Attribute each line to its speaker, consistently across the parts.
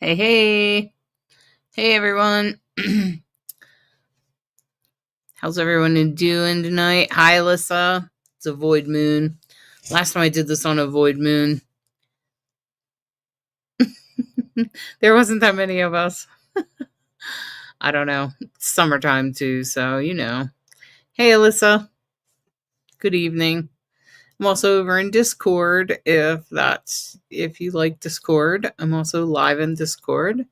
Speaker 1: Hey, hey. Hey, everyone. How's everyone doing tonight? Hi, Alyssa. It's a void moon. Last time I did this on a void moon, there wasn't that many of us. I don't know. It's summertime, too, so, Hey, Alyssa. Good evening. I'm also over in Discord if you like Discord. I'm also live in Discord.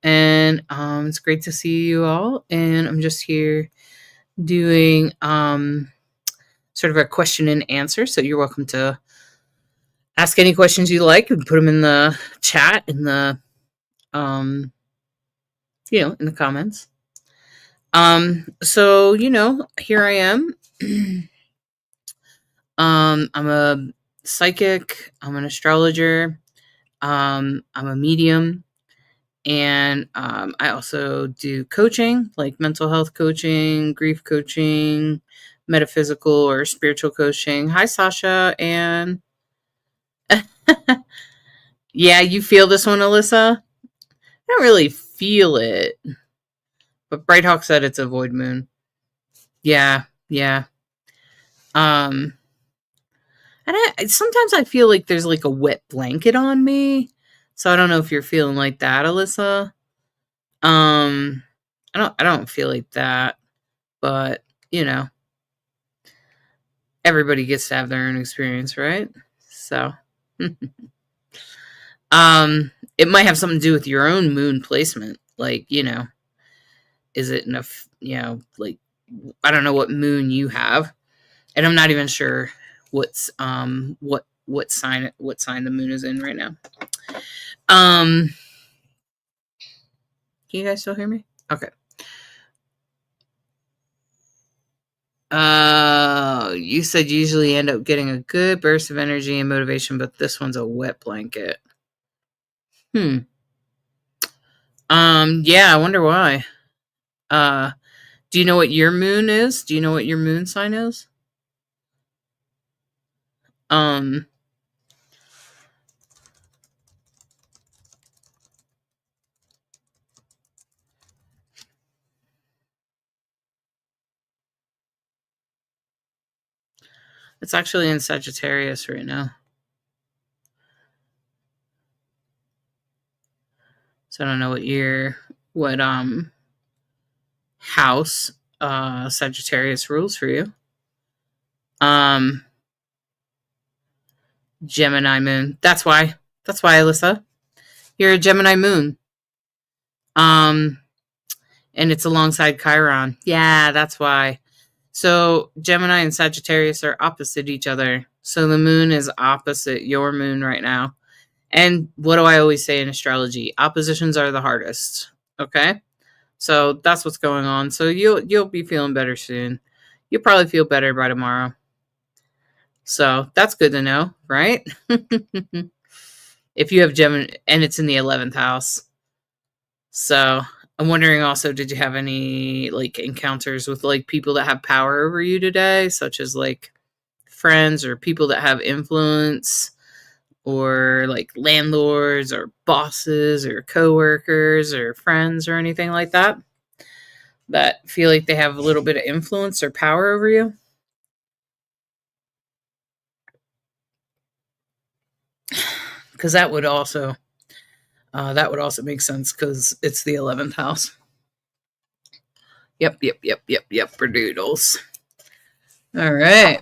Speaker 1: And it's great to see you all. And I'm just here doing sort of a question and answer. So you're welcome to ask any questions you like and put them in the chat um in the comments. So here I am. I'm a psychic, I'm an astrologer, I'm a medium, and I also do coaching, like mental health coaching, grief coaching, metaphysical or spiritual coaching. Hi, Sasha. And yeah, you feel this one, Alyssa? I don't really feel it, but Brighthawk said it's a void moon. Yeah, yeah. Um, and sometimes I feel like there's like a wet blanket on me, so I don't know if you're feeling like that, Alyssa. Um, I don't feel like that, but everybody gets to have their own experience, right? So, it might have something to do with your own moon placement, like is it enough? Like I don't know what moon you have, and I'm not even sure what sign the moon is in right now. Can you guys still hear me? Okay. You said you usually end up getting a good burst of energy and motivation, but this one's a wet blanket. Yeah, I wonder why. Do you know what your moon is? Do you know what your moon sign is? Um, it's actually in Sagittarius right now. So I don't know what house Sagittarius rules for you. Gemini moon. That's why, Alyssa. You're a Gemini moon. And it's alongside Chiron. Yeah, that's why. So Gemini and Sagittarius are opposite each other. So the moon is opposite your moon right now. And what do I always say in astrology? Oppositions are the hardest. Okay? So that's what's going on. So you'll be feeling better soon. You'll probably feel better by tomorrow. So that's good to know, right? If you have Gemini, and it's in the 11th house. So I'm wondering also, did you have any like encounters with like people that have power over you today, such as like friends or people that have influence, or like landlords or bosses or coworkers or friends or anything like that feel like they have a little bit of influence or power over you? Because that would also make sense because it's the 11th house. Yep, for doodles. All right.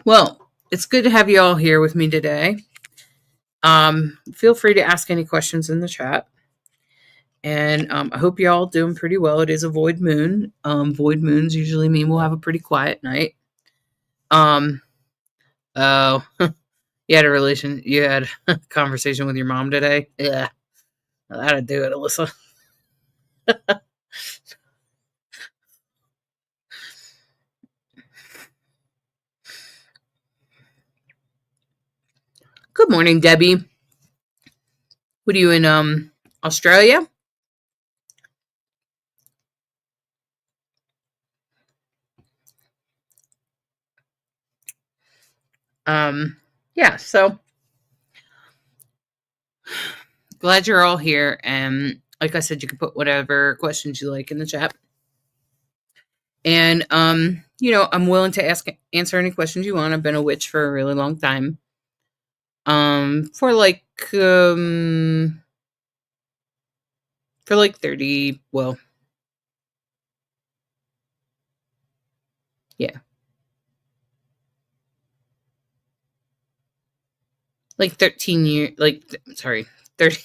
Speaker 1: Well, it's good to have you all here with me today. Feel free to ask any questions in the chat. And I hope you're all doing pretty well. It is a void moon. Void moons usually mean we'll have a pretty quiet night. Oh, you had a conversation with your mom today? Yeah. That'd do it, Alyssa. Good morning, Debbie. What are you in Australia? Yeah, so glad you're all here. And like I said, you can put whatever questions you like in the chat. And I'm willing to answer any questions you want. I've been a witch for a really long time. For like 30, well, yeah. Like 13 years, sorry, 30.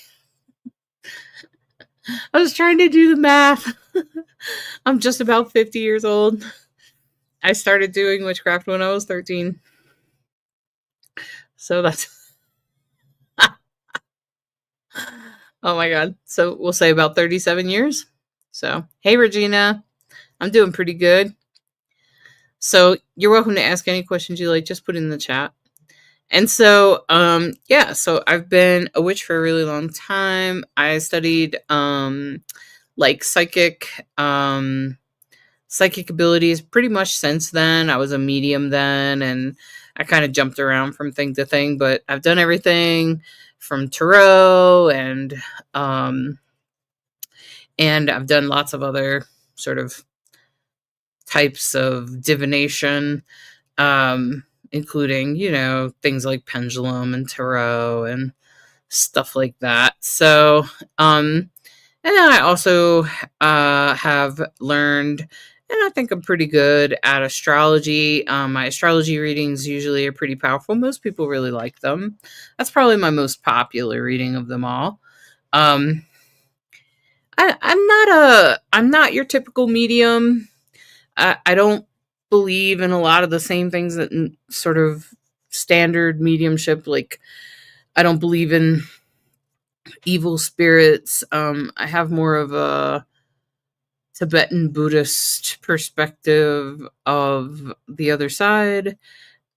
Speaker 1: I was trying to do the math. I'm just about 50 years old. I started doing witchcraft when I was 13. So that's, oh my God. So we'll say about 37 years. So, hey, Regina, I'm doing pretty good. So you're welcome to ask any questions you like. Just put it in the chat. And so, so I've been a witch for a really long time. I studied, like psychic abilities pretty much since then. I was a medium then, and I kind of jumped around from thing to thing, but I've done everything from tarot and I've done lots of other sort of types of divination, including, things like pendulum and tarot and stuff like that. So, and then I also have learned, and I think I'm pretty good at astrology. My astrology readings usually are pretty powerful. Most people really like them. That's probably my most popular reading of them all. I'm not your typical medium. I don't believe in a lot of the same things that sort of standard mediumship. Like, I don't believe in evil spirits. I have more of a Tibetan Buddhist perspective of the other side.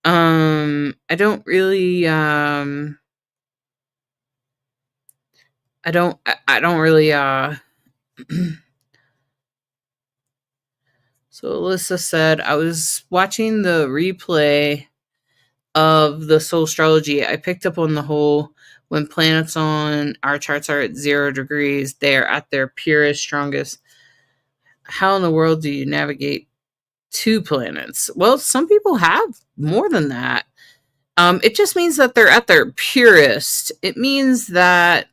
Speaker 1: I don't really I don't really So Alyssa said, I was watching the replay of the soul astrology. I picked up on the whole when planets on our charts are at 0 degrees, they're at their purest, strongest. How in the world do you navigate 2 planets? Well, some people have more than that. It just means that they're at their purest. It means that,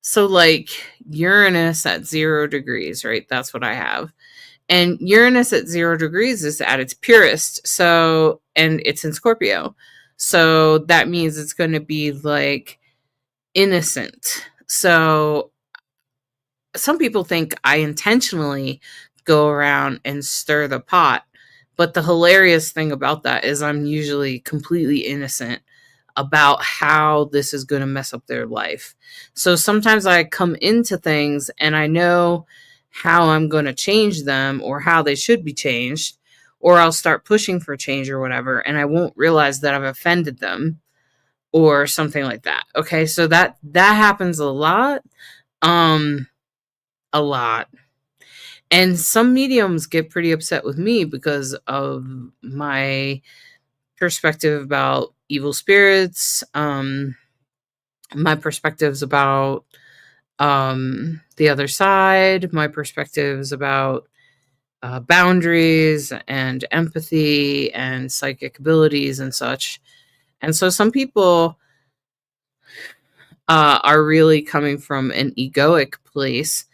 Speaker 1: so like Uranus at 0 degrees, right? That's what I have. And Uranus at 0 degrees is at its purest. So, and it's in Scorpio. So that means it's going to be like innocent. So some people think I intentionally go around and stir the pot. But the hilarious thing about that is I'm usually completely innocent about how this is going to mess up their life. So sometimes I come into things and I know how I'm going to change them or how they should be changed, or I'll start pushing for change or whatever, and I won't realize that I've offended them or something like that. Okay, so that happens a lot. A lot. And some mediums get pretty upset with me because of my perspective about evil spirits, my perspectives about the other side, my perspectives about boundaries and empathy and psychic abilities and such. And so some people are really coming from an egoic place.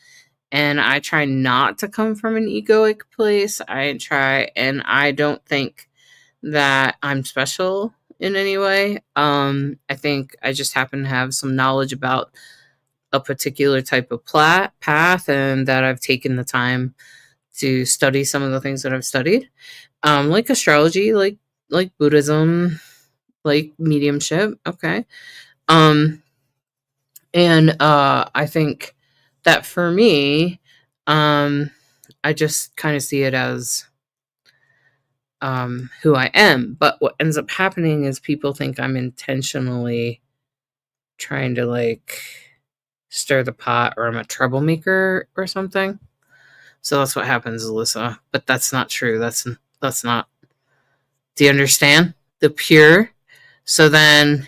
Speaker 1: And I try not to come from an egoic place. I don't think that I'm special in any way. I think I just happen to have some knowledge about a particular type of path, and that I've taken the time to study some of the things that I've studied, like astrology, like Buddhism, like mediumship. Okay. And I think that for me, I just kind of see it as who I am. But what ends up happening is people think I'm intentionally trying to like stir the pot, or I'm a troublemaker or something. So that's what happens, Alyssa. But that's not true. That's not. Do you understand? The pure. So then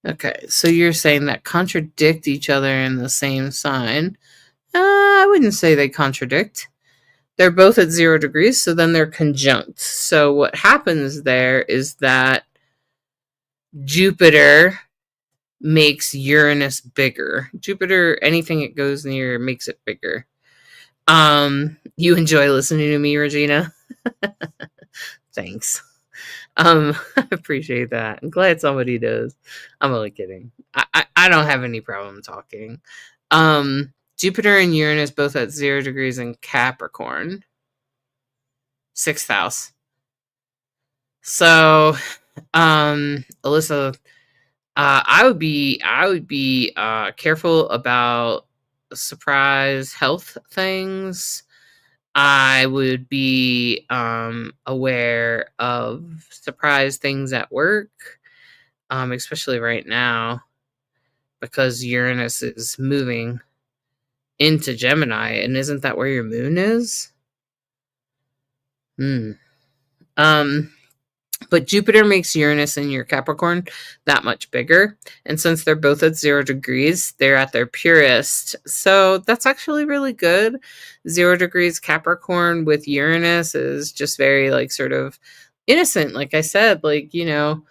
Speaker 1: Okay, so you're saying that contradict each other in the same sign. I wouldn't say they contradict. They're both at 0 degrees, so then they're conjunct. So what happens there is that Jupiter makes Uranus bigger. Jupiter, anything it goes near makes it bigger. You enjoy listening to me, Regina? Thanks. I appreciate that. I'm glad somebody does. I'm only kidding. I don't have any problem talking. Jupiter and Uranus both at 0 degrees in Capricorn. 6th house. So, Alyssa, I would be careful about surprise health things. I would be aware of surprise things at work, especially right now, because Uranus is moving into Gemini, and isn't that where your moon is? But Jupiter makes Uranus in your Capricorn that much bigger. And since they're both at 0 degrees, they're at their purest. So that's actually really good. 0 degrees Capricorn with Uranus is just very, like, sort of innocent. Like I said, like, you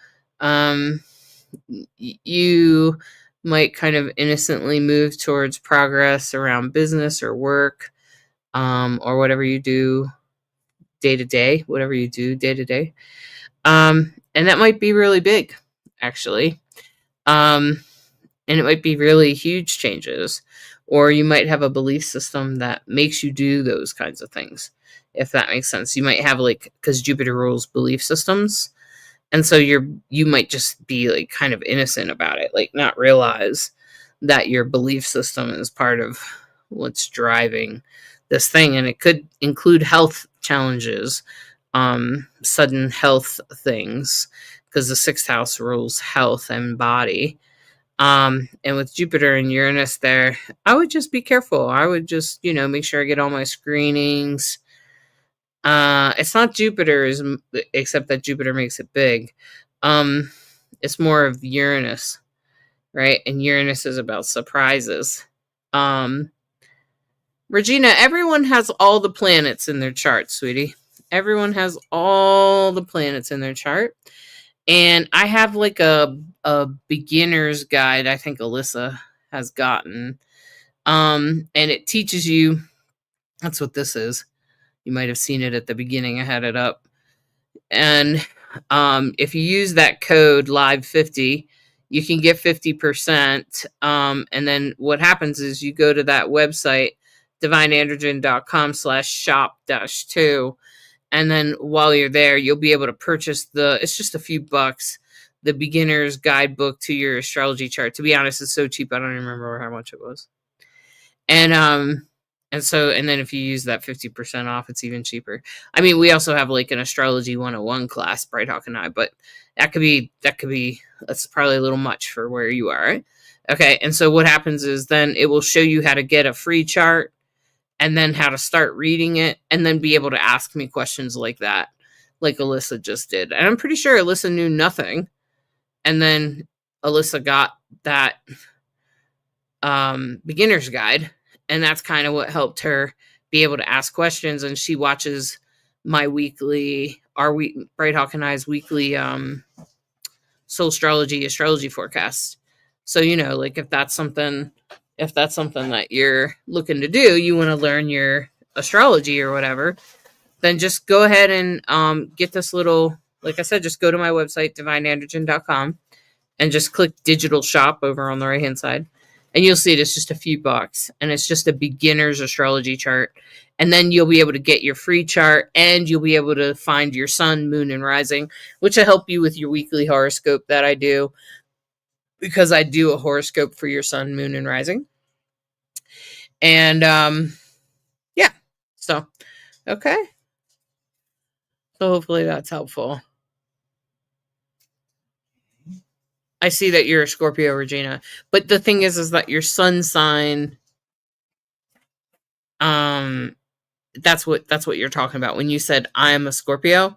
Speaker 1: might kind of innocently move towards progress around business or work, or whatever you do day to day, and that might be really big, actually. And it might be really huge changes. Or you might have a belief system that makes you do those kinds of things, if that makes sense. You might have, like, because Jupiter rules belief systems. And so you might just be, like, kind of innocent about it, like not realize that your belief system is part of what's driving this thing. And it could include health challenges, sudden health things, because the 6th house rules health and body. And with Jupiter and Uranus there, I would just be careful. I would just, make sure I get all my screenings. It's not Jupiter's, except that Jupiter makes it big. It's more of Uranus, right? And Uranus is about surprises. Regina, everyone has all the planets in their chart, sweetie. Everyone has all the planets in their chart. And I have, like, a beginner's guide I think Alyssa has gotten. And it teaches you, that's what this is. You might have seen it at the beginning. I had it up. And if you use that code live50, you can get 50%. And then what happens is you go to that website, divineandrogen.com/shop-2. And then while you're there, you'll be able to purchase it's just a few bucks, the beginner's guidebook to your astrology chart. To be honest, it's so cheap, I don't even remember how much it was. And then if you use that 50% off, it's even cheaper. I mean, we also have, like, an astrology 101 class, Bright Hawk and I, but that's probably a little much for where you are, right? Okay, and so what happens is then it will show you how to get a free chart, and then how to start reading it, and then be able to ask me questions like that, like Alyssa just did. And I'm pretty sure Alyssa knew nothing. And then Alyssa got that beginner's guide, and that's kind of what helped her be able to ask questions. And she watches my Bright Hawk and I's weekly soul astrology forecast. So, like, if that's something that you're looking to do, you want to learn your astrology or whatever, then just go ahead and get this little, like I said, just go to my website, divineandrogen.com, and just click digital shop over on the right hand side, and you'll see it's just a few bucks, and it's just a beginner's astrology chart. And then you'll be able to get your free chart, and you'll be able to find your sun, moon, and rising, which will help you with your weekly horoscope that I do, because I do a horoscope for your sun, moon, and rising. And yeah, so okay, so hopefully that's helpful. I see that you're a Scorpio, Regina, but the thing is that your sun sign, that's what you're talking about when you said I'm a Scorpio.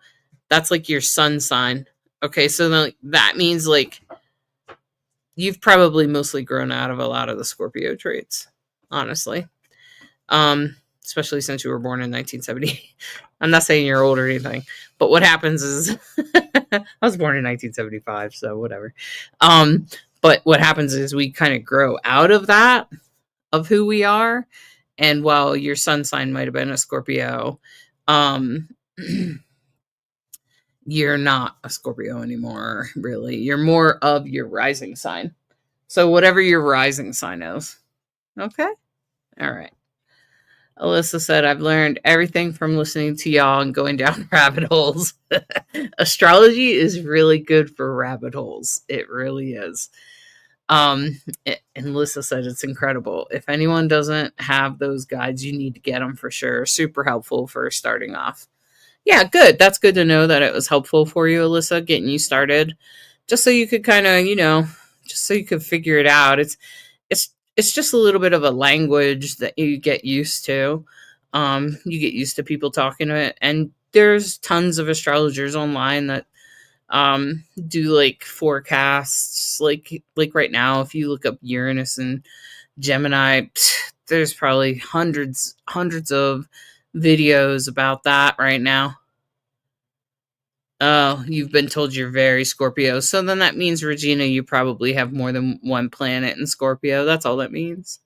Speaker 1: That's like your sun sign. Okay, so then, like, that means, like, you've probably mostly grown out of a lot of the Scorpio traits, honestly. Especially since you were born in 1970. I'm not saying you're old or anything, but what happens is I was born in 1975, so whatever. But what happens is we kind of grow out of that, of who we are. And while your sun sign might have been a Scorpio, um, you're not a Scorpio anymore, really. You're more of your rising sign. So whatever your rising sign is. Okay? All right. Alyssa said, I've learned everything from listening to y'all and going down rabbit holes. Astrology is really good for rabbit holes. It really is. And Alyssa said it's incredible. If anyone doesn't have those guides, you need to get them for sure. Super helpful for starting off. Yeah, good. That's good to know that it was helpful for you, Alyssa, getting you started. Just so you could kind of, just so you could figure it out. It's just a little bit of a language that you get used to. You get used to people talking to it, and there's tons of astrologers online that do like forecasts. Like right now, if you look up Uranus and Gemini, there's probably hundreds of videos about that right now. Oh, you've been told you're very Scorpio. So then that means, Regina, you probably have more than one planet in Scorpio. That's all that means.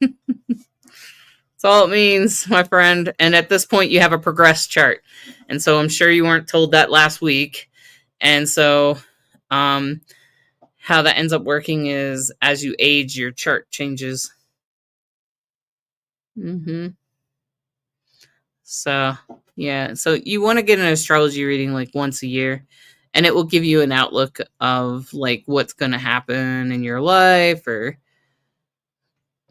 Speaker 1: That's all it means, my friend. And at this point, you have a progress chart. And so I'm sure you weren't told that last week. And so how that ends up working is as you age, your chart changes. Mm-hmm. So, yeah. So you want to get an astrology reading like once a year. And it will give you an outlook of like what's going to happen in your life or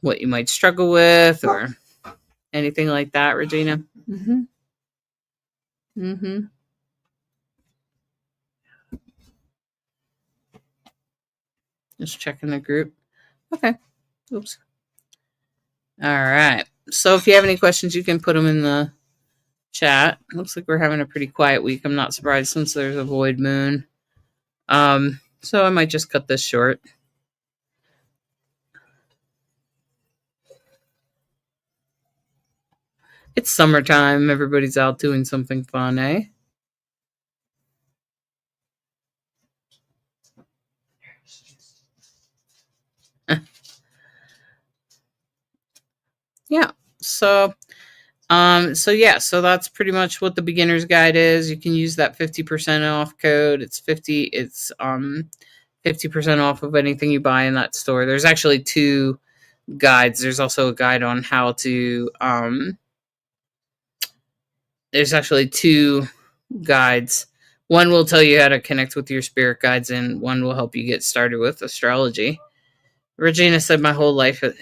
Speaker 1: what you might struggle with or anything like that, Regina. Mm-hmm. Mm-hmm. Just checking the group. Okay. Oops. All right. So if you have any questions, you can put them in the chat. Looks like we're having a pretty quiet week. I'm not surprised since there's a void moon. So I might just cut this short. It's summertime. Everybody's out doing something fun, eh? Yeah. So that's pretty much what the beginner's guide is. You can use that 50% off code. It's 50% off of anything you buy in that store. There's actually two guides. There's also a guide on how to there's actually two guides. One will tell you how to connect with your spirit guides, and one will help you get started with astrology. Regina said, my whole life it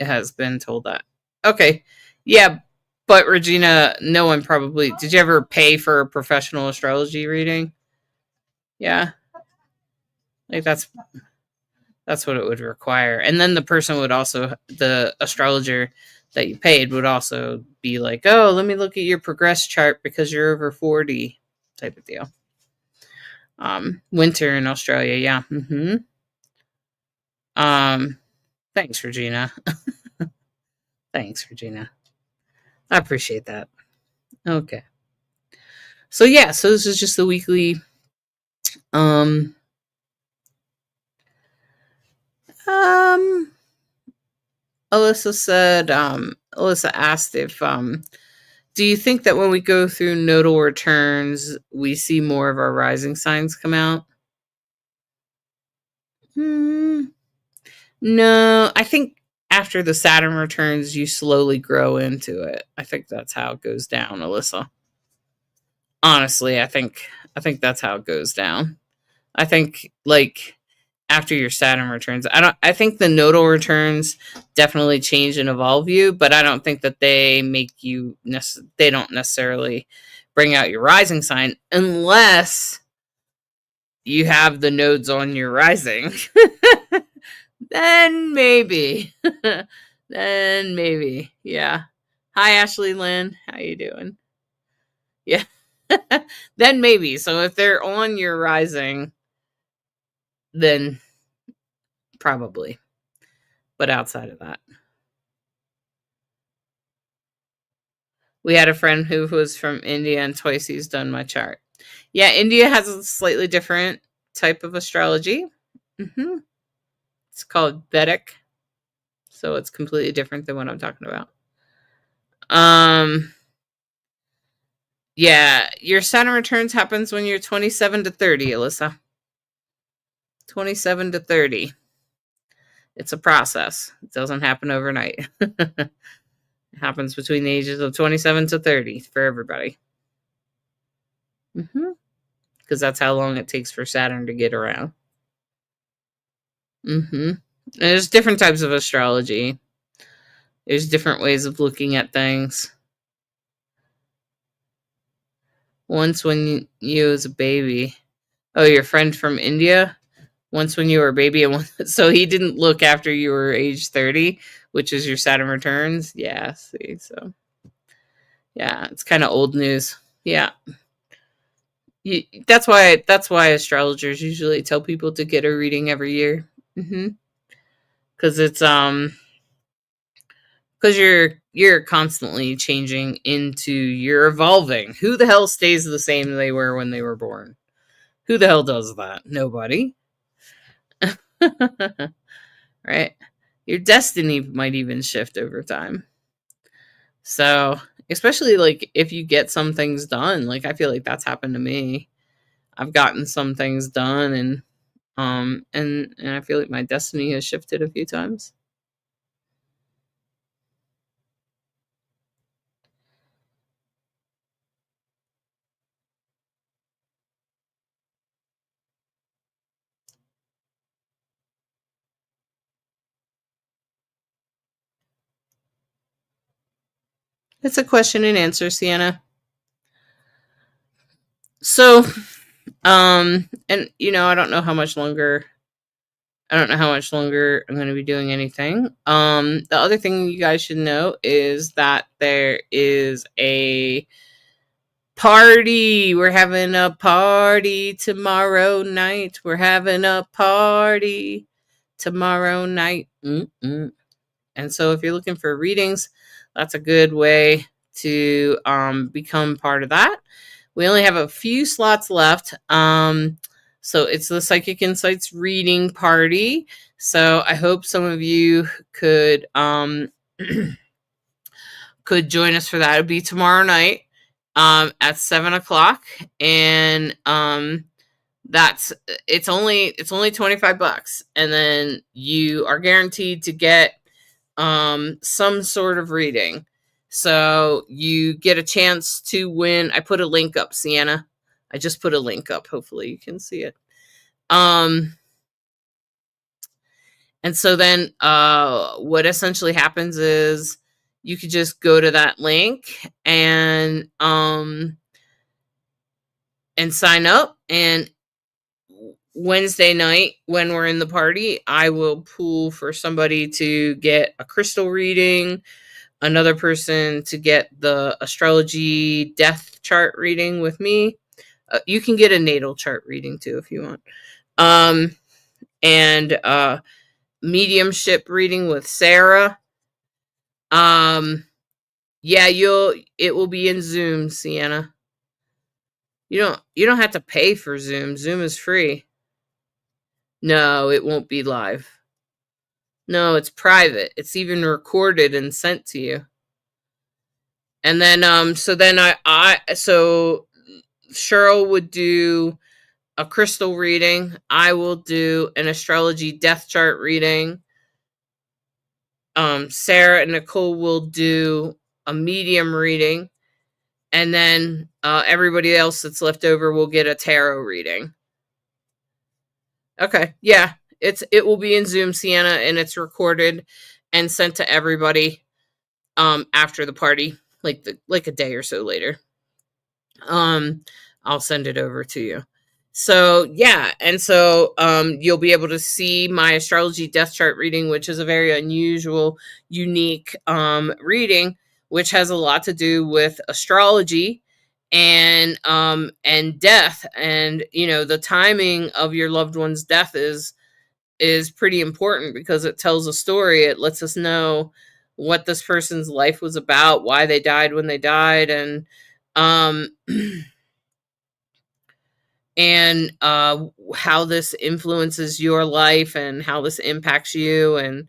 Speaker 1: has been told that. Okay. Yeah, but Regina, no one probably... Did you ever pay for a professional astrology reading? Yeah. Like that's what it would require. And then the person would also... The astrologer that you paid would also be like, oh, let me look at your progress chart because you're over 40 type of deal. Winter in Australia, yeah. Mm-hmm. Thanks, Regina. Thanks, Regina. I appreciate that. Okay. So yeah, so this is just the weekly Alyssa asked if do you think that when we go through nodal returns we see more of our rising signs come out? No, I think after the Saturn returns you slowly grow into it. I think that's how it goes down, Alyssa. Honestly, I think that's how it goes down. I think like after your Saturn returns, I think the nodal returns definitely change and evolve you, but I don't think that they make you they don't necessarily bring out your rising sign unless you have the nodes on your rising. Then maybe. Then maybe. Yeah. Hi Ashley Lynn, how you doing? Yeah. Then maybe. So if they're on your rising, then probably. But outside of that, we had a friend who was from India, and twice he's done my chart. Yeah, India has a slightly different type of astrology. hmm It's called Vedic, so it's completely different than what I'm talking about. Um, yeah, your Saturn returns happens when you're 27 to 30, Alyssa. 27 to 30. It's a process. It doesn't happen overnight. It happens between the ages of 27 to 30 for everybody. Because that's how long it takes for Saturn to get around. And there's different types of astrology. There's different ways of looking at things. Once when you was a baby. Oh, your friend from India? Once when you were a baby, and so he didn't look after you were age 30, which is your Saturn returns. Yeah, see, so yeah, it's kind of old news. Yeah, that's why astrologers usually tell people to get a reading every year. Because it's because you're constantly changing you're evolving. Who the hell stays the same they were when they were born? Who the hell does that? Nobody. Right? Your destiny might even shift over time. So, especially like if you get some things done, like I feel like that's happened to me. I've gotten some things done, and I feel like my destiny has shifted a few times. It's a question and answer, Sienna. So, and I don't know how much longer I'm going to be doing anything. The other thing you guys should know is that there is a party. We're having a party tomorrow night. We're having a party tomorrow night. And so if you're looking for readings, that's a good way to become part of that. We only have a few slots left. So it's the Psychic Insights reading party. So I hope some of you could could join us for that. It'll be tomorrow night at 7:00, and it's only $25, and then you are guaranteed to get some sort of reading. So you get a chance to win. I put a link up, Sienna. I just put a link up. Hopefully you can see it. And so then what essentially happens is you could just go to that link and sign up. And Wednesday night, when we're in the party, I will pool for somebody to get a crystal reading, another person to get the astrology death chart reading with me. You can get a natal chart reading too if you want. And mediumship reading with Sarah. Yeah, it will be in Zoom, Sienna. You don't have to pay for Zoom. Zoom is free. No, it won't be live. No, it's private. It's even recorded and sent to you. And then so Cheryl would do a crystal reading. I will do an astrology death chart reading. Sarah and Nicole will do a medium reading. And then everybody else that's left over will get a tarot reading. Okay, yeah. It will be in Zoom, Sienna, and it's recorded and sent to everybody after the party, like a day or so later. I'll send it over to you. So yeah, and so you'll be able to see my astrology death chart reading, which is a very unusual, unique reading, which has a lot to do with astrology and death. And the timing of your loved one's death is is pretty important because it tells a story. It lets us know what this person's life was about, why they died when they died, um and how this influences your life and how this impacts you and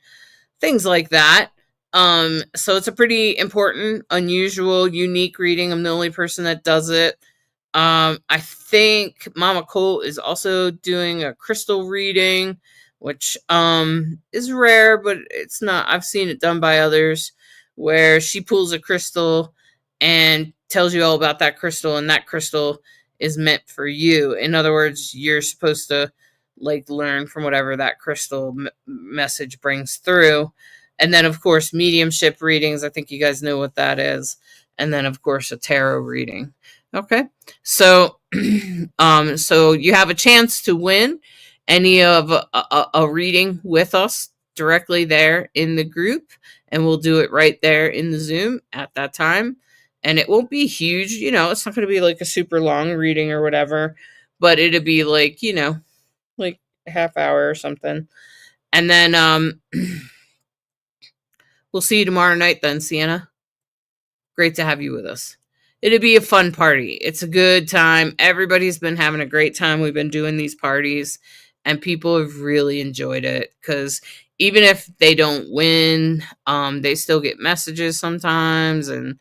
Speaker 1: things like that. So it's a pretty important, unusual, unique reading. I'm the only person that does it. I think Mama Cole is also doing a crystal reading, which is rare, but it's not. I've seen it done by others, where she pulls a crystal and tells you all about that crystal, and that crystal is meant for you. In other words, you're supposed to like learn from whatever that crystal message brings through. And then, of course, mediumship readings. I think you guys know what that is. And then, of course, a tarot reading. Okay. So, so you have a chance to win any of a reading with us directly there in the group, and we'll do it right there in the Zoom at that time. And it won't be huge, it's not going to be like a super long reading or whatever, but it'll be like, like a half hour or something. And then we'll see you tomorrow night then, Sienna. Great to have you with us. It'd be a fun party. It's a good time. Everybody's been having a great time. We've been doing these parties, and people have really enjoyed it because even if they don't win, they still get messages sometimes, and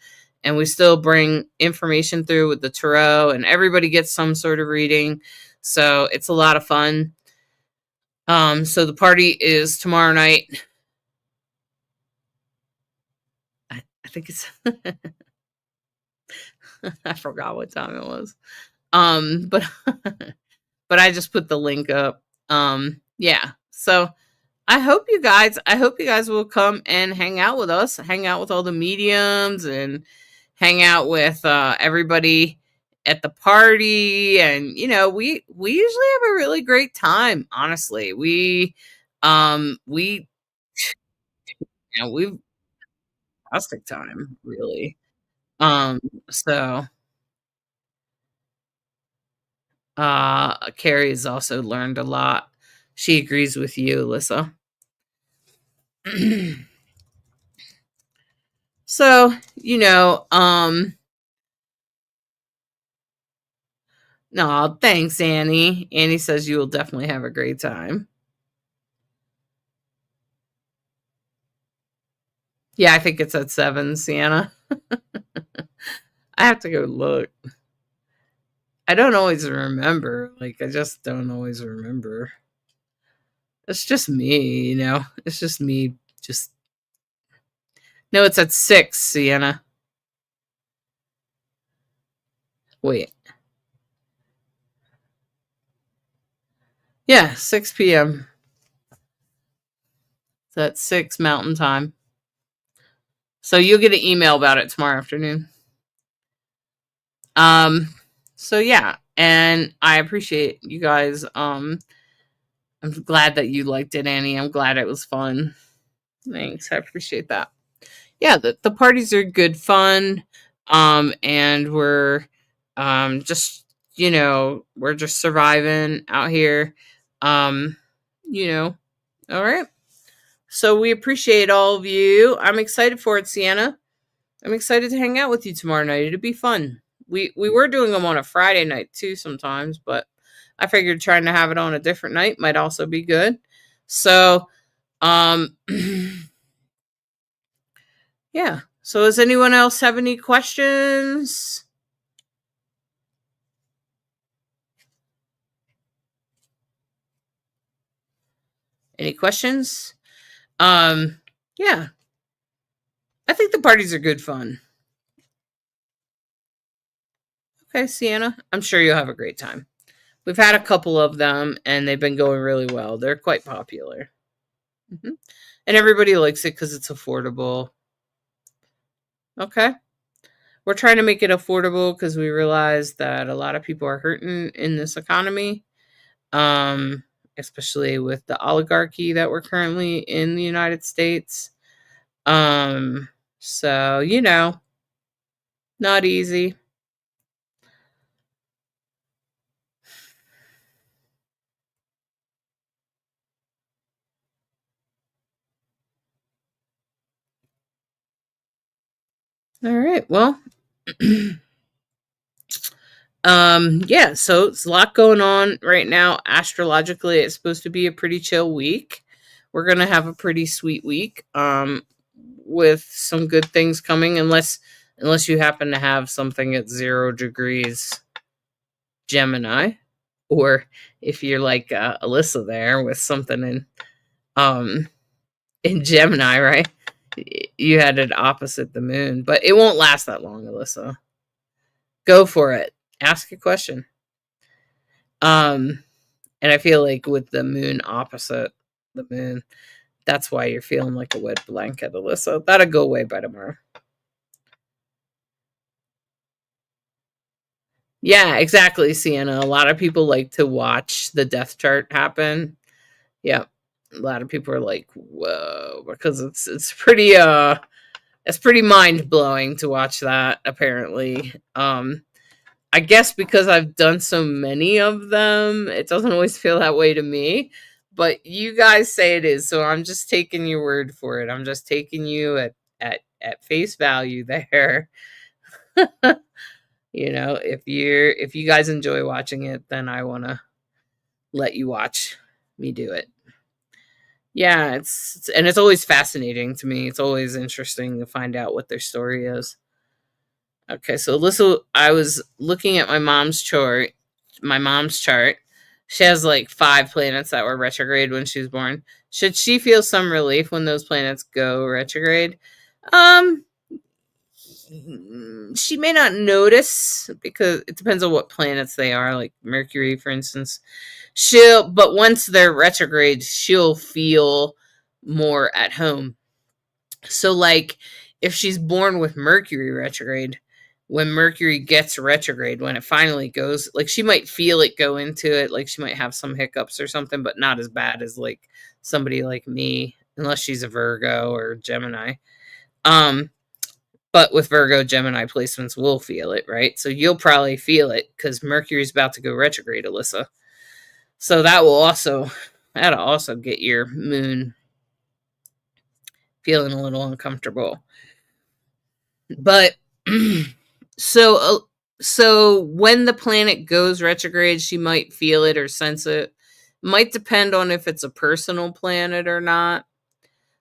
Speaker 1: we still bring information through with the tarot, and everybody gets some sort of reading. So it's a lot of fun. So the party is tomorrow night. I think it's I forgot what time it was. But but I just put the link up. Yeah. So I hope you guys will come and hang out with us, hang out with all the mediums and hang out with everybody at the party. And we usually have a really great time, honestly. We we've fantastic time, really. Um so Carrie has also learned a lot. She agrees with you, Alyssa. So, no, thanks, Annie. Annie says you will definitely have a great time. Yeah, I think it's at 7, Sienna. I have to go look. I don't always remember. Like, I just don't always remember. It's just me. It's just me. Just, no, it's at 6, Sienna. Wait. Yeah, 6 p.m. So that's 6 Mountain Time. So you'll get an email about it tomorrow afternoon. Um, so yeah, and I appreciate you guys. I'm glad that you liked it, Annie. I'm glad it was fun. Thanks. I appreciate that. Yeah, the parties are good fun. And just we're just surviving out here. Um, you know, all right. So we appreciate all of you. I'm excited for it, Sienna. I'm excited to hang out with you tomorrow night. It'll be fun. We were doing them on a Friday night too sometimes, but I figured trying to have it on a different night might also be good. So, um yeah. So does anyone else have any questions? Any questions? Yeah. I think the parties are good fun. Okay, Sienna. I'm sure you'll have a great time. We've had a couple of them and they've been going really well. They're quite popular. Hmm. And everybody likes it because it's affordable. Okay. We're trying to make it affordable because we realize that a lot of people are hurting in this economy, um, especially with the oligarchy that we're currently in the United States. Um, so, not easy. All right. Well, yeah, so it's a lot going on right now. Astrologically, it's supposed to be a pretty chill week. We're going to have a pretty sweet week. With some good things coming, unless you happen to have something at 0 degrees Gemini, or if you're like Alyssa there with something um in Gemini, right? You had it opposite the moon, but it won't last that long, Alyssa. Go for it. Ask a question. Um, and I feel like with the moon opposite the moon, that's why you're feeling like a wet blanket, Alyssa. That'll go away by tomorrow. Yeah, exactly, Sienna. A lot of people like to watch the death chart happen. Yeah. A lot of people are like, whoa, because it's pretty mind blowing to watch that, apparently. I guess because I've done so many of them, it doesn't always feel that way to me. But you guys say it is, so I'm just taking your word for it. I'm just taking you at face value there. If you guys enjoy watching it, then I want to let you watch me do it. Yeah, it's always fascinating to me. It's always interesting to find out what their story is. Okay, so Alyssa, I was looking at my mom's chart. She has like 5 planets that were retrograde when she was born. Should she feel some relief when those planets go retrograde? Um, she may not notice because it depends on what planets they are, like Mercury, for instance. But once they're retrograde, she'll feel more at home. So, like, if she's born with Mercury retrograde, when Mercury gets retrograde, when it finally goes, like, she might feel it go into it, like, she might have some hiccups or something, but not as bad as, like, somebody like me, unless she's a Virgo or Gemini. Um, but with Virgo, Gemini placements will feel it, right? So you'll probably feel it because Mercury's about to go retrograde, Alyssa. So that'll also get your moon feeling a little uncomfortable. But so so when the planet goes retrograde, she might feel it or sense it. Might depend on if it's a personal planet or not.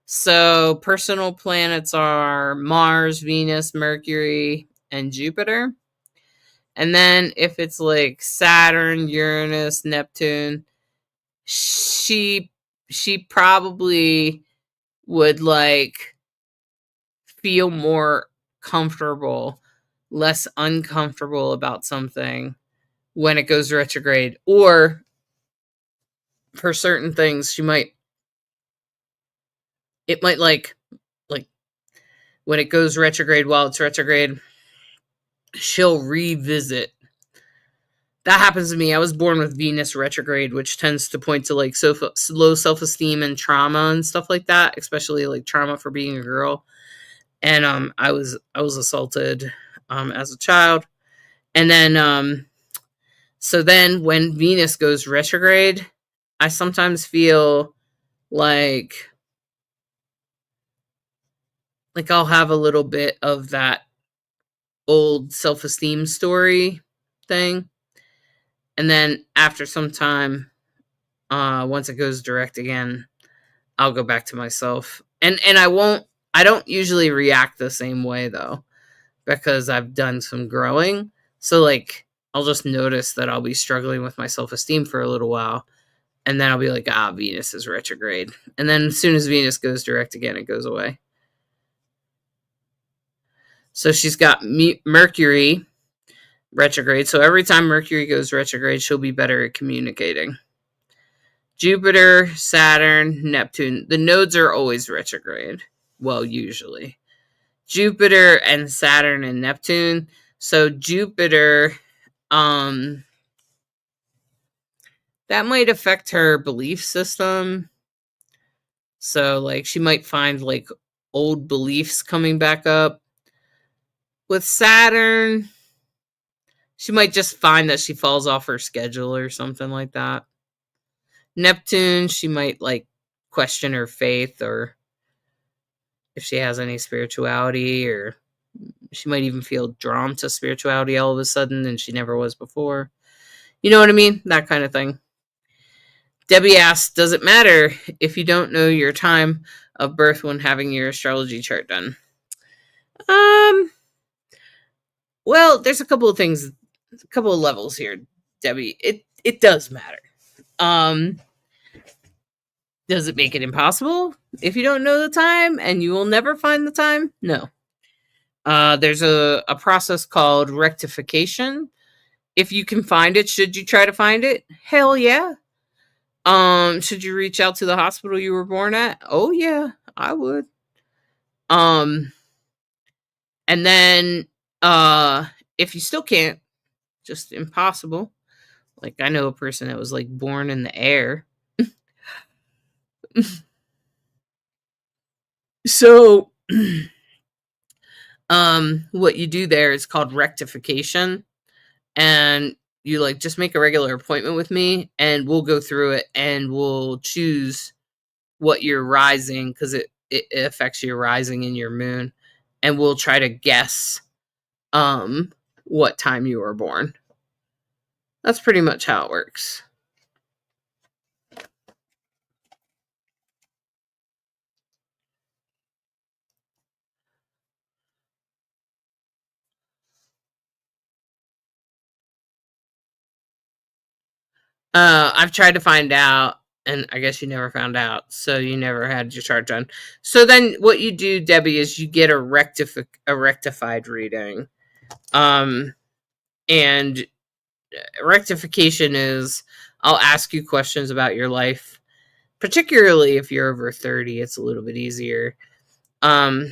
Speaker 1: So personal planets are Mars, Venus, Mercury, and Jupiter. And then if it's like Saturn, Uranus, Neptune, she she probably would like feel more comfortable, less uncomfortable about something when it goes retrograde. Or for certain things, it might like when it goes retrograde, while it's retrograde, she'll revisit. That happens to me. I was born with Venus retrograde, which tends to point to like low self esteem and trauma and stuff like that, especially like trauma for being a girl. And I was assaulted as a child, and then so then when Venus goes retrograde, I sometimes feel like I'll have a little bit of that old self-esteem story thing. And then after some time, once it goes direct again, I'll go back to myself. And I don't usually react the same way though, because I've done some growing. So like I'll just notice that I'll be struggling with my self-esteem for a little while, and then I'll be like, Venus is retrograde. And then as soon as Venus goes direct again, it goes away. So she's got Mercury retrograde. So every time Mercury goes retrograde, she'll be better at communicating. Jupiter, Saturn, Neptune. The nodes are always retrograde. Well, usually. Jupiter and Saturn and Neptune. So Jupiter, that might affect her belief system. So like she might find like old beliefs coming back up. With Saturn, she might just find that she falls off her schedule or something like that. Neptune, she might like question her faith, or if she has any spirituality, or She might even feel drawn to spirituality all of a sudden and she never was before. You know what I mean? That kind of thing. Debbie asks, does it matter if you don't know your time of birth when having your astrology chart done? Well, there's a couple of things, a couple of levels here, Debbie. It does matter. Does it make it impossible if you don't know the time and you will never find the time? No. There's a process called rectification. If you can find it, should you try to find it? Hell yeah. Should you reach out to the hospital you were born at? Oh yeah, I would. And then if you still can't, just impossible. Like I know a person that was like born in the air. So what you do there is called rectification, and you like just make a regular appointment with me and we'll go through it and we'll choose what you're rising, because it affects your rising and your moon, and we'll try to guess what time you were born. That's pretty much how it works. I've tried to find out, and I guess you never found out, so you never had your chart done. So then what you do, Debbie, is you get a rectified reading. And rectification is I'll ask you questions about your life, particularly if you're over 30, it's a little bit easier. I'll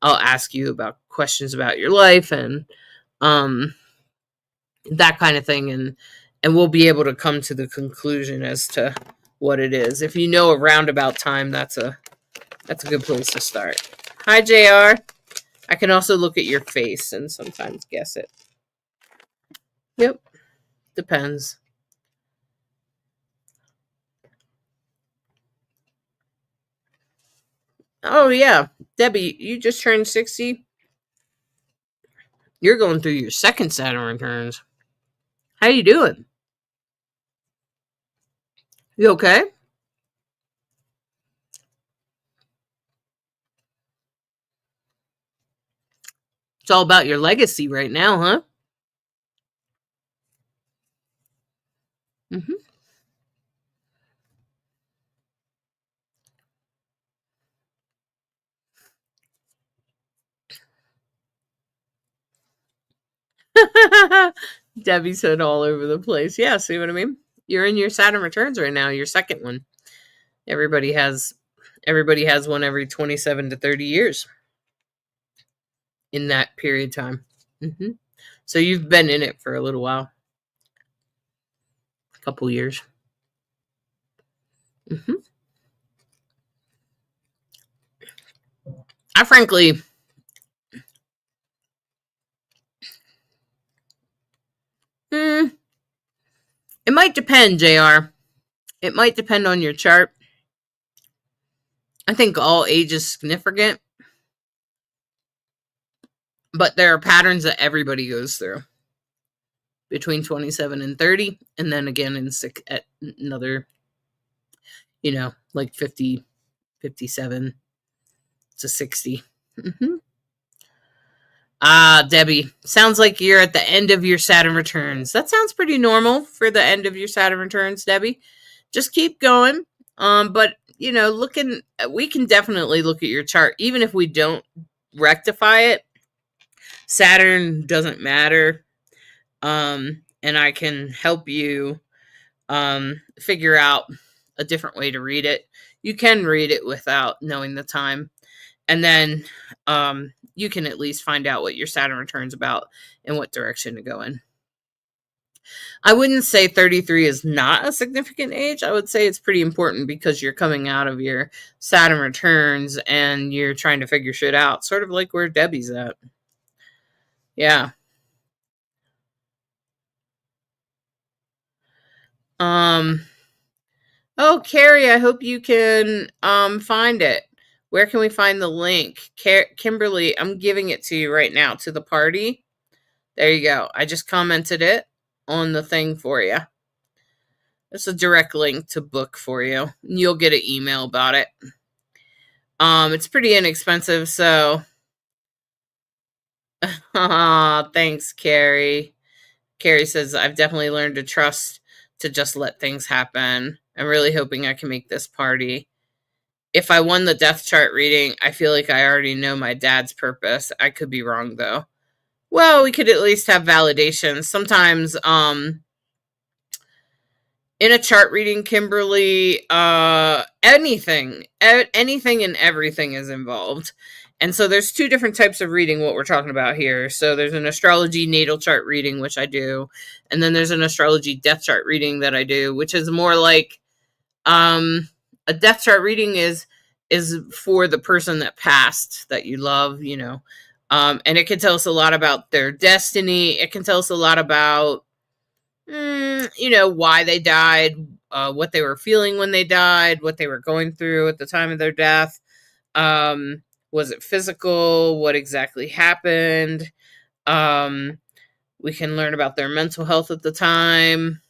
Speaker 1: ask you about questions about your life and that kind of thing, and we'll be able to come to the conclusion as to what it is. If you know a roundabout time, that's a good place to start. Hi, JR. I can also look at your face and sometimes guess it. Yep. Depends. Oh yeah, Debbie, you just turned 60. You're going through your second Saturn returns. How you doing? You okay? It's all about your legacy right now, huh? Mm-hmm. Debbie said all over the place. Yeah, see what I mean? You're in your Saturn returns right now, your second one. Everybody has one every 27 to 30 years in that period of time. Mm-hmm. So you've been in it for a little while. A couple years. Mm-hmm. I frankly, it might depend, JR. It might depend on your chart. I think all age is significant, but there are patterns that everybody goes through between 27 and 30, and then again in at another, like 50, 57 to 60. Mm-hmm. Debbie, sounds like you're at the end of your Saturn returns. That sounds pretty normal for the end of your Saturn returns, Debbie. Just keep going. But we can definitely look at your chart, even if we don't rectify it. Saturn doesn't matter. And I can help you figure out a different way to read it. You can read it without knowing the time. And then you can at least find out what your Saturn return's about and what direction to go in. I wouldn't say 33 is not a significant age. I would say it's pretty important because you're coming out of your Saturn returns and you're trying to figure shit out, sort of like where Debbie's at. Yeah. Oh, Carrie, I hope you can find it. Where can we find the link? Kimberly, I'm giving it to you right now, to the party. There you go. I just commented it on the thing for you. It's a direct link to book for you. You'll get an email about it. It's pretty inexpensive, so thanks, Carrie. Carrie says, I've definitely learned to trust to just let things happen. I'm really hoping I can make this party. If I won the death chart reading, I feel like I already know my dad's purpose. I could be wrong, though. Well, we could at least have validation. Sometimes, in a chart reading, Kimberly, anything and everything is involved. And so there's two different types of reading, what we're talking about here. So there's an astrology natal chart reading, which I do. And then there's an astrology death chart reading that I do, which is more like, a death chart reading is for the person that passed that you love, and it can tell us a lot about their destiny. It can tell us a lot about, why they died, what they were feeling when they died, what they were going through at the time of their death. Was it physical? What exactly happened? We can learn about their mental health at the time.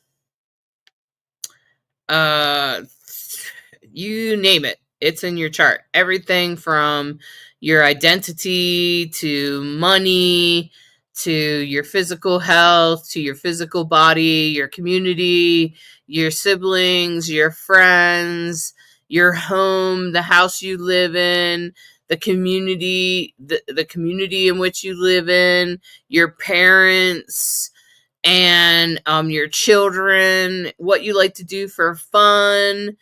Speaker 1: You name it. It's in your chart. Everything from your identity to money to your physical health to your physical body, your community, your siblings, your friends, your home, the house you live in, the community, the community in which you live in, your parents, and your children, what you like to do for fun.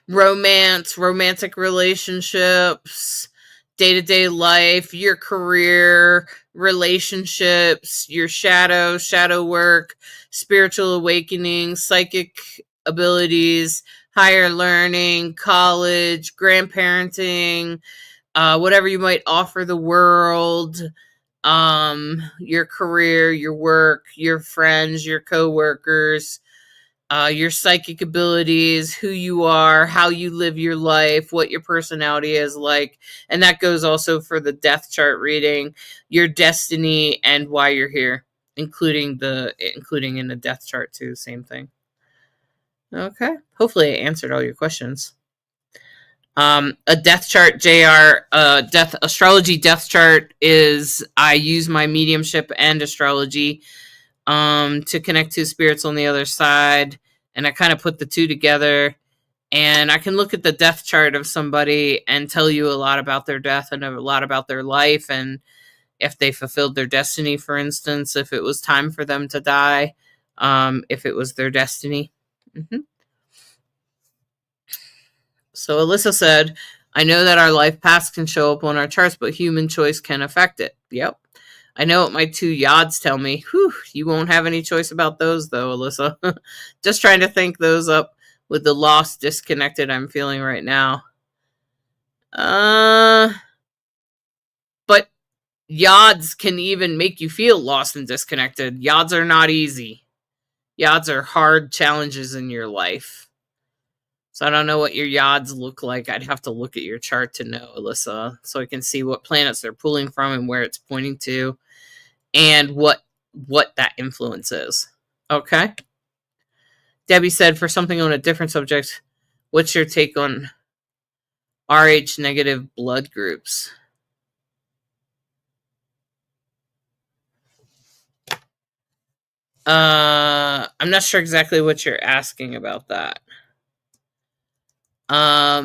Speaker 1: Romance, romantic relationships, day-to-day life, your career, relationships, your shadow work, spiritual awakening, psychic abilities, higher learning, college, grandparenting, whatever you might offer the world, your career, your work, your friends, your coworkers, your psychic abilities, who you are, how you live your life, what your personality is like. And that goes also for the death chart reading, your destiny and why you're here, including in the death chart too, same thing. Okay. Hopefully I answered all your questions. A death chart, astrology death chart is, I use my mediumship and astrology to connect to spirits on the other side, and I kind of put the two together, and I can look at the death chart of somebody and tell you a lot about their death and a lot about their life, and if they fulfilled their destiny, for instance, if it was time for them to die, if it was their destiny. So Alyssa said, I know that our life past can show up on our charts, but human choice can affect it. Yep. I know what my two yods tell me. Whew, you won't have any choice about those, though, Alyssa. Just trying to think those up with the lost, disconnected I'm feeling right now. But yods can even make you feel lost and disconnected. Yods are not easy. Yods are hard challenges in your life. So I don't know what your yods look like. I'd have to look at your chart to know, Alyssa, so I can see what planets they're pulling from and where it's pointing to, and what that influence is. Okay. Debbie said, for something on a different subject, what's your take on Rh negative blood groups? I'm not sure exactly what you're asking about that. I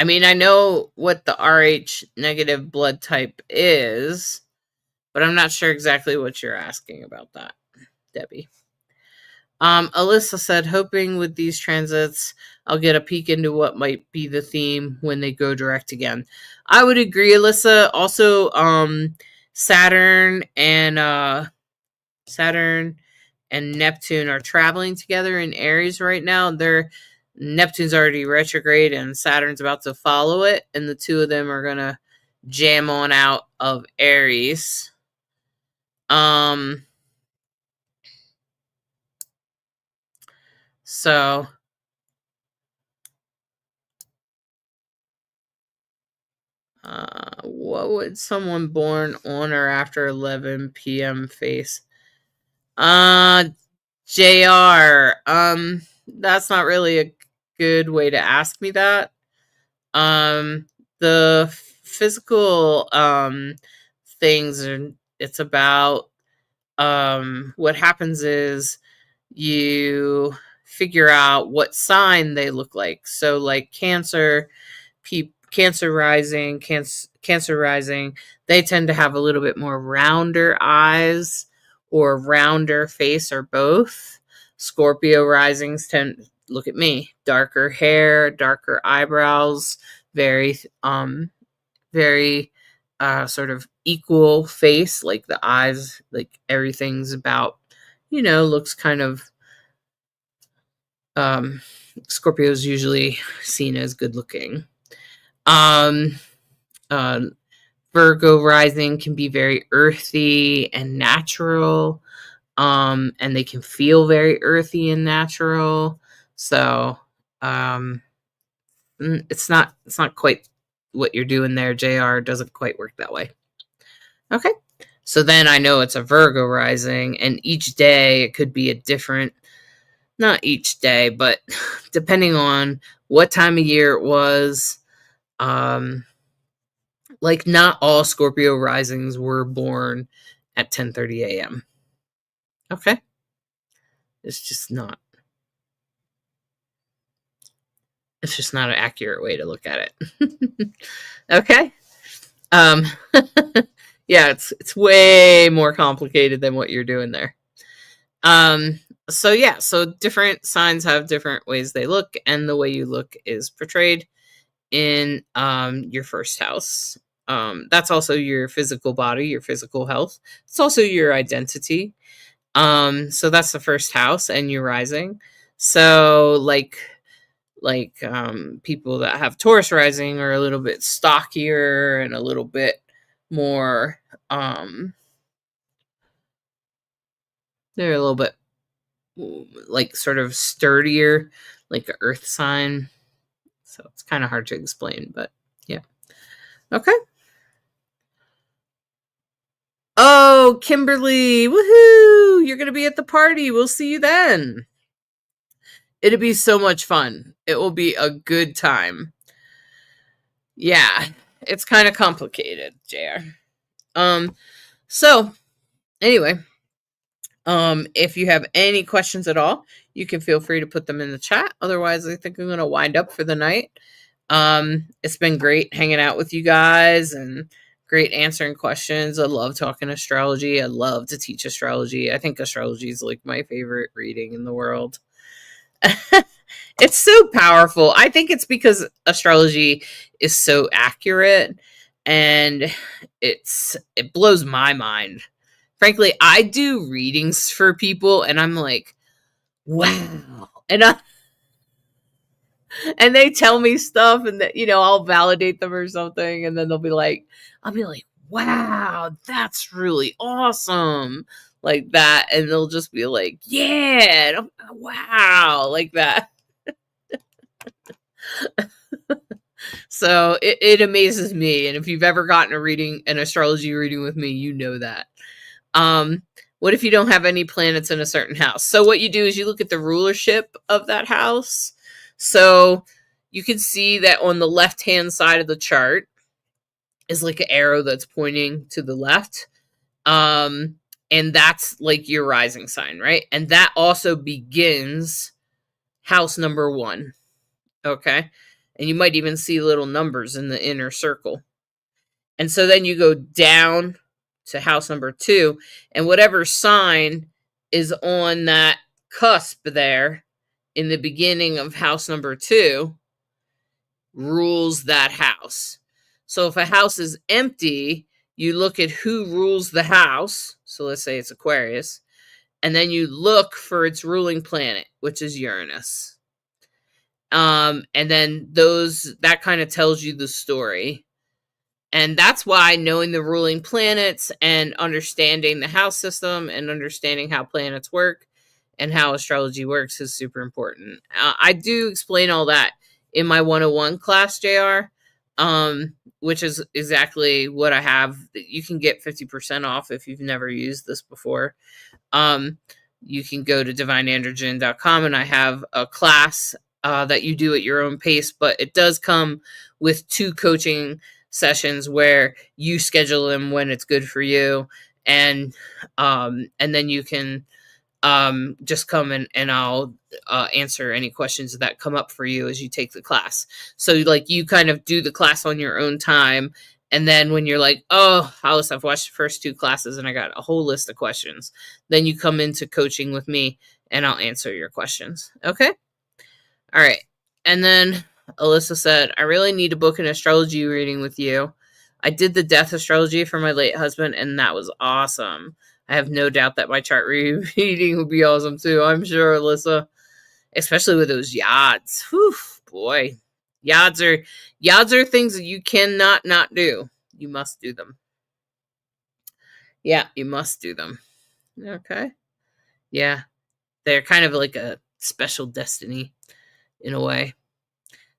Speaker 1: mean, I know what the Rh negative blood type is, but I'm not sure exactly what you're asking about that, Debbie. Alyssa said, hoping with these transits, I'll get a peek into what might be the theme when they go direct again. I would agree, Alyssa. Also, Saturn and Neptune are traveling together in Aries right now. Neptune's already retrograde and Saturn's about to follow it, and the two of them are going to jam on out of Aries. So what would someone born on or after 11 p.m. face? JR, that's not really a good way to ask me that. The physical things are, it's about what happens is you figure out what sign they look like. So like Cancer, Cancer rising, they tend to have a little bit more rounder eyes or rounder face, or both. Scorpio risings tend, look at me, darker hair, darker eyebrows, very sort of equal face, like the eyes, like everything's about, looks kind of, Scorpio's usually seen as good looking. Virgo rising can be very earthy and natural, and they can feel very earthy and natural. So it's not quite what you're doing there, JR. Doesn't quite work that way. Okay, so then I know it's a Virgo rising, and each day it could be a different, not each day, but depending on what time of year it was. Like not all Scorpio risings were born at 10:30 a.m. Okay, it's just not an accurate way to look at it. Okay. Yeah, it's way more complicated than what you're doing there. So different signs have different ways they look, and the way you look is portrayed in your first house. That's also your physical body, your physical health. It's also your identity. So that's the first house and your rising. So like people that have Taurus rising are a little bit stockier and a little bit more they're a little bit like sort of sturdier, like an earth sign. So it's kind of hard to explain, but yeah. Okay. Oh, Kimberly, woohoo! You're going to be at the party. We'll see you then. It'll be so much fun. It will be a good time. Yeah, it's kind of complicated, JR. So anyway, if you have any questions at all, you can feel free to put them in the chat. Otherwise, I think I'm going to wind up for the night. It's been great hanging out with you guys and great answering questions. I love talking astrology. I love to teach astrology. I think astrology is like my favorite reading in the world. It's so powerful. I think it's because astrology is so accurate, and it blows my mind. Frankly, I do readings for people and I'm like, wow. And they tell me stuff, and that, I'll validate them or something, and then I'll be like, wow, that's really awesome, like that, and they'll just be like, yeah, wow, like that. So it amazes me, and if you've ever gotten an astrology reading with me, you know that. What if you don't have any planets in a certain house? So what you do is you look at the rulership of that house. So you can see that on the left-hand side of the chart is like an arrow that's pointing to the left. And that's like your rising sign, right? And that also begins house number 1. Okay. And you might even see little numbers in the inner circle. And so then you go down to house number 2, and whatever sign is on that cusp there in the beginning of house number 2 rules that house. So if a house is empty, you look at who rules the house. So let's say it's Aquarius, and then you look for its ruling planet, which is Uranus. And then that kind of tells you the story. And that's why knowing the ruling planets and understanding the house system and understanding how planets work and how astrology works is super important. I do explain all that in my 101 class, JR, which is exactly what I have. You can get 50% off if you've never used this before. Um, you can go to divineandrogen.com, and I have a class that you do at your own pace, but it does come with 2 coaching sessions where you schedule them when it's good for you, and then you can just come and I'll answer any questions that come up for you as you take the class. So like you kind of do the class on your own time. And then when you're like, oh, Hollis, I've watched the first 2 classes and I got a whole list of questions, then you come into coaching with me and I'll answer your questions. Okay. All right. And then Alyssa said, I really need to book an astrology reading with you. I did the death astrology for my late husband, and that was awesome. I have no doubt that my chart reading would be awesome too. I'm sure, Alyssa. Especially with those yads. Whew, boy. Yads are things that you cannot not do. You must do them. Yeah, you must do them. Okay. Yeah. They're kind of like a special destiny in a way.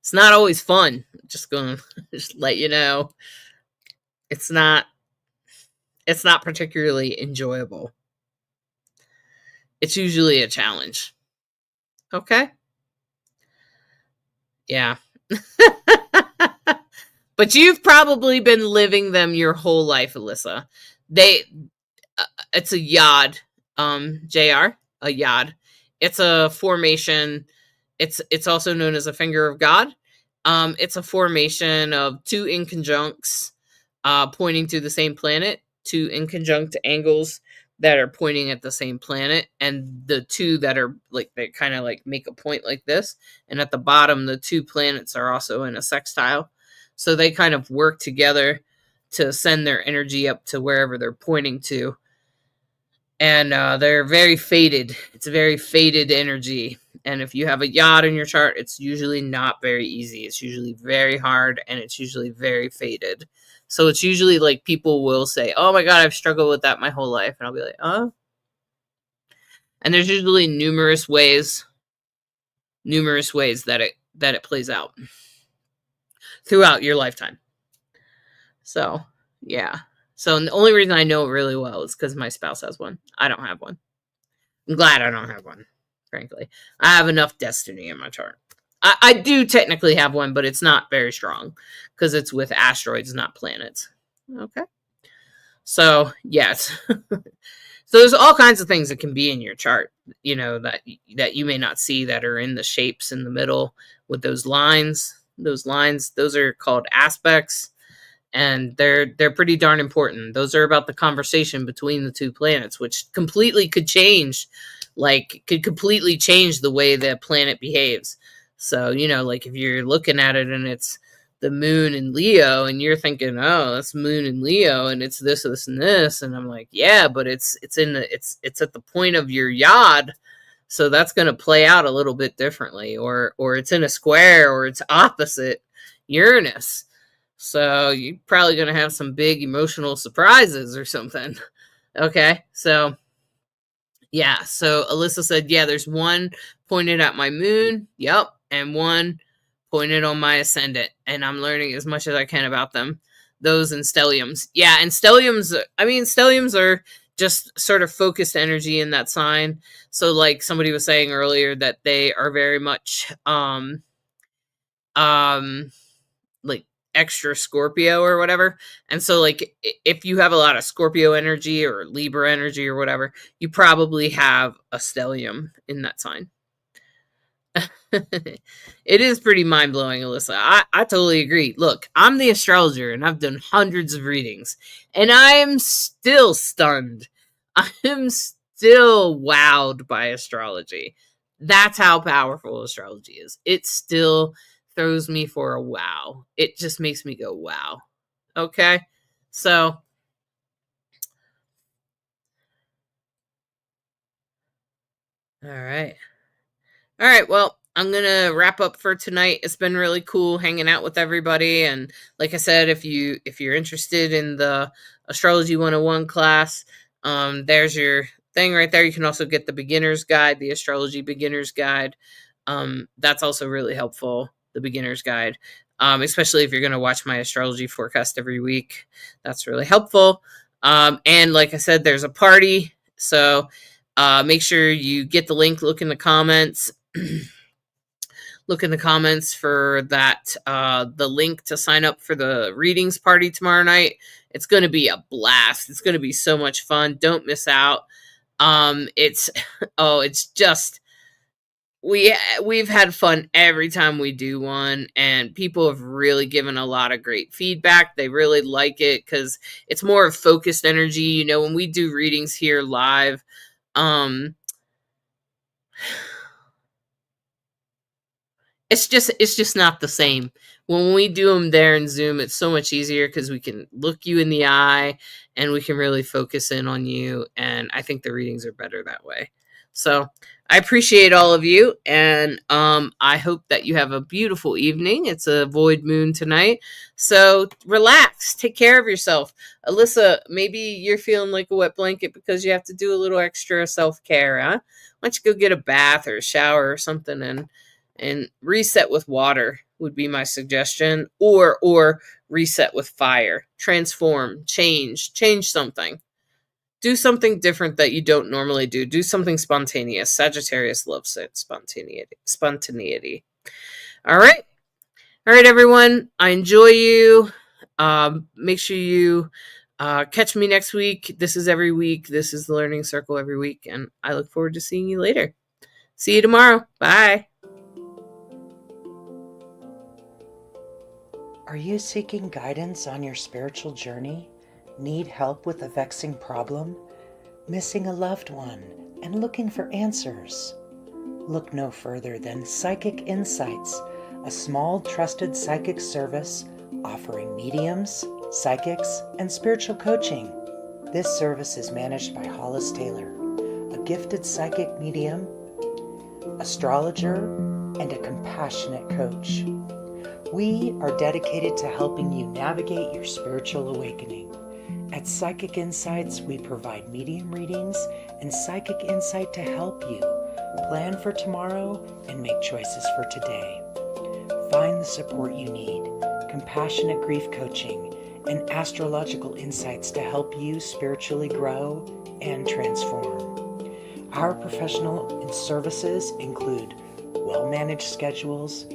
Speaker 1: It's not always fun. Just gonna just let you know. It's not particularly enjoyable. It's usually a challenge. Okay? Yeah. But you've probably been living them your whole life, Alyssa. It's a yod, JR, a yod. It's a formation. It's also known as a finger of God. It's a formation of 2 inconjuncts pointing to the same planet, 2 inconjunct angles that are pointing at the same planet, and the 2 that are like, they kind of like make a point like this. And at the bottom, the 2 planets are also in a sextile. So they kind of work together to send their energy up to wherever they're pointing to. And they're very faded. It's a very faded energy. And if you have a yod in your chart, it's usually not very easy. It's usually very hard, and it's usually very faded. So it's usually like people will say, oh my God, I've struggled with that my whole life. And I'll be like, oh. And there's usually numerous ways that it plays out throughout your lifetime. So, yeah. So the only reason I know it really well is because my spouse has one. I don't have one. I'm glad I don't have one, frankly. I have enough destiny in my chart. I do technically have one, but it's not very strong because it's with asteroids, not planets. Okay. So, yes. So there's all kinds of things that can be in your chart, that you may not see, that are in the shapes in the middle with those lines. Those lines, those are called aspects, and they're pretty darn important. Those are about the conversation between the 2 planets, which completely could completely change the way the planet behaves. So, like if you're looking at it and it's the moon in Leo and you're thinking, oh, that's moon in Leo and it's this, and this. And I'm like, yeah, but it's at the point of your yod. So that's going to play out a little bit differently, or it's in a square, or it's opposite Uranus. So you're probably going to have some big emotional surprises or something. Okay. So yeah. So Alyssa said, yeah, there's one pointed at my moon. Yep. And one pointed on my ascendant. And I'm learning as much as I can about them. Those and stelliums. Yeah. And stelliums are just sort of focused energy in that sign. So like somebody was saying earlier that they are very much, like extra Scorpio or whatever. And so like if you have a lot of Scorpio energy or Libra energy or whatever, you probably have a stellium in that sign. It is pretty mind-blowing, Alyssa. I totally agree. Look, I'm the astrologer and I've done hundreds of readings, and I am still stunned. I am still wowed by astrology. That's how powerful astrology is. It still throws me for a wow. It just makes me go, wow. Okay? So, all right. All right, well, I'm gonna wrap up for tonight. It's been really cool hanging out with everybody, and like I said, if you're interested in the Astrology 101 class, there's your thing right there. You can also get the beginner's guide, the Astrology Beginner's Guide. That's also really helpful, the beginner's guide, especially if you're going to watch my astrology forecast every week. That's really helpful. And like I said, there's a party, so make sure you get the link. Look in the comments. Look in the comments for that, the link to sign up for the readings party tomorrow night. It's going to be a blast. It's going to be so much fun. Don't miss out. It's it's just we've had fun every time we do one, and people have really given a lot of great feedback. They really like it because it's more of focused energy. You know, when we do readings here live, it's just not the same. When we do them there in Zoom, it's so much easier because we can look you in the eye and we can really focus in on you. And I think the readings are better that way. So I appreciate all of you, and I hope that you have a beautiful evening. It's a void moon tonight, so relax, take care of yourself. Alyssa, maybe you're feeling like a wet blanket because you have to do a little extra self-care, huh? Why don't you go get a bath or a shower or something and reset with water would be my suggestion, or reset with fire. Transform, change something. Do something different that you don't normally do. Do something spontaneous. Sagittarius loves it. Spontaneity. All right. All right, everyone. I enjoy you. Make sure you catch me next week. This is every week. This is the Learning Circle every week. And I look forward to seeing you later. See you tomorrow. Bye.
Speaker 2: Are you seeking guidance on your spiritual journey? Need help with a vexing problem? Missing a loved one and looking for answers? Look no further than Psychic Insights, a small trusted psychic service offering mediums, psychics, and spiritual coaching. This service is managed by Hollis Taylor, a gifted psychic medium, astrologer, and a compassionate coach. We are dedicated to helping you navigate your spiritual awakening. At Psychic Insights, we provide medium readings and psychic insight to help you plan for tomorrow and make choices for today. Find the support you need, compassionate grief coaching, and astrological insights to help you spiritually grow and transform. Our professional services include well-managed schedules,